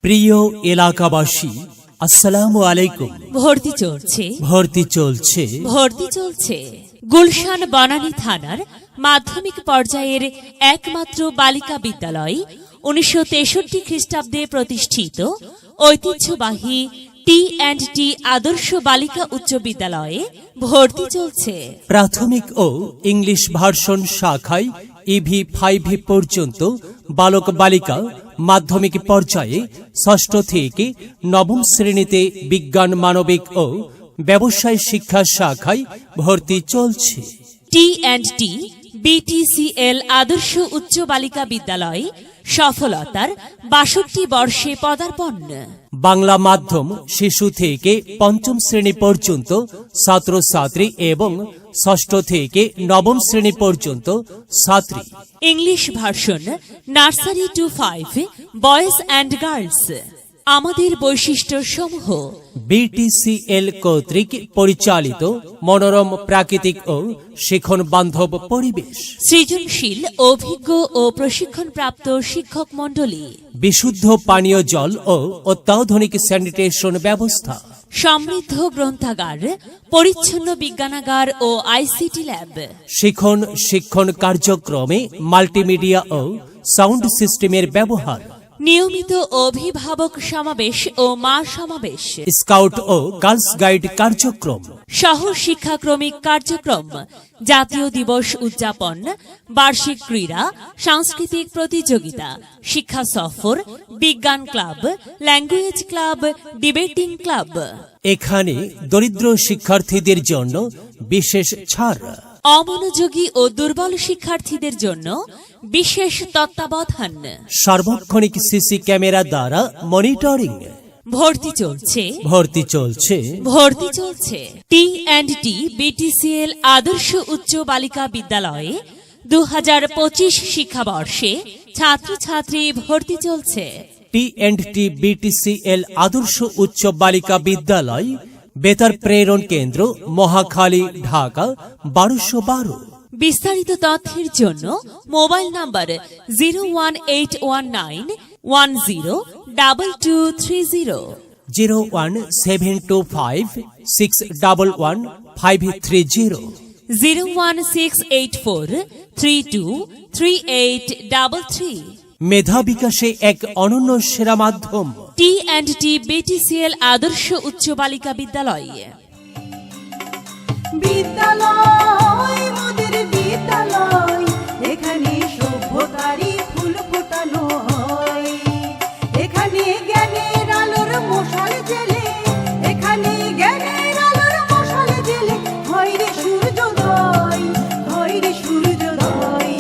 প্রিয় এলাকাবাসী, আসসালামু আলাইকুম। ভর্তি চলছে গুলশান বনানী থানার মাধ্যমিক পর্যায়ের একমাত্র বালিকা বিদ্যালয় 1963 খ্রিস্টাব্দে প্রতিষ্ঠিত ঐতিহ্যবাহী টি&টি আদর্শ বালিকা উচ্চ বিদ্যালয়ে ভর্তি চলছে। প্রাথমিক ও ইংলিশ ভার্সন শাখায় ইভি 5 পর্যন্ত বালক বালিকা, মাধ্যমিক পর্যায়ে 6ষ্ঠ থেকে 9ম শ্রেণীতে বিজ্ঞান, মানবিক ও ব্যবসায় শিক্ষা শাখায় ভর্তি চলছে। টি&টি বিটিসিএল আদর্শ উচ্চ বালিকা বিদ্যালয় সফলতার 62 বর্ষে পদার্পণ। বাংলা মাধ্যম শিশু থেকে 5ম শ্রেণী পর্যন্ত ছাত্রছাত্রী এবং 6ষ্ঠ থেকে 9ম শ্রেণী পর্যন্ত ছাত্রী। English version nursery two 5 boys and girls. আমাদের বৈশিষ্ট্য সমূহ: বিটিসিএল কর্তৃক পরিচালিত মনোরম প্রাকৃতিক ও শিক্ষণ বান্ধব পরিবেশ, সৃজনশীল, অভিজ্ঞ ও প্রশিক্ষণপ্রাপ্ত শিক্ষক মণ্ডলী, বিশুদ্ধ পানীয় জল ও অত্যাধুনিক স্যানিটেশন ব্যবস্থা, সমৃদ্ধ গ্রন্থাগার, পরিচ্ছন্ন বিজ্ঞানাগার ও আইসিটি ল্যাব। শিক্ষণ কার্যক্রমে মাল্টিমিডিয়া ও সাউন্ড সিস্টেমের ব্যবহার, নিয়মিত অভিভাবক সমাবেশ ও মা সমাবেশ, স্কাউট ও গার্লস গাইড কার্যক্রম, সহ শিক্ষাক্রমিক কার্যক্রম, জাতীয় দিবস উদযাপন, বার্ষিক ক্রীড়া, সাংস্কৃতিক প্রতিযোগিতা, শিক্ষা সফর, বিজ্ঞান club, language club, debating club. এখানে দরিদ্র শিক্ষার্থীদের জন্য বিশেষ ছাড়, অমনোযোগী ও দুর্বল শিক্ষার্থীদের জন্য বিশেষ তত্ত্বাবধান, সার্বক্ষণিক সিসি ক্যামেরা দ্বারা মনিটরিং। ভর্তি চলছে টি&টি বিটিসিএল আদর্শ উচ্চ বালিকা বিদ্যালয়ে 2025 শিক্ষাবর্ষে ছাত্রছাত্রী ভর্তি চলছে। টি&টি বিটিসিএল আদর্শ উচ্চ বালিকা বিদ্যালয়, বেতার প্রেরণ কেন্দ্র, মহাখালী, ঢাকা 1212। বিস্তারিত তথ্যের জন্য মোবাইল নাম্বার 01819102230, 01725611530, 01684323833। মেধা বিকাশে এক অনন্য সেরা মাধ্যম টি&টি বিটিসিএল আদর্শ উচ্চ বালিকা বিদ্যালয়। মোদের বিদ্যালয়, এখানে সভ্যতারই ফুল ফোটানো হয়, এখানে জ্ঞানের আলোর মশাল জেলে, এখানে জ্ঞানের আলোর মশাল জেলে হয় রে সূর্যোদয়, হয় রে সূর্যোদয়।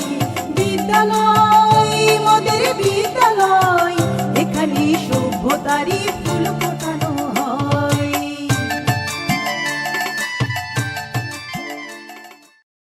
বিদ্যালয়, মোদের বিদ্যালয়, এখানে সভ্যতারই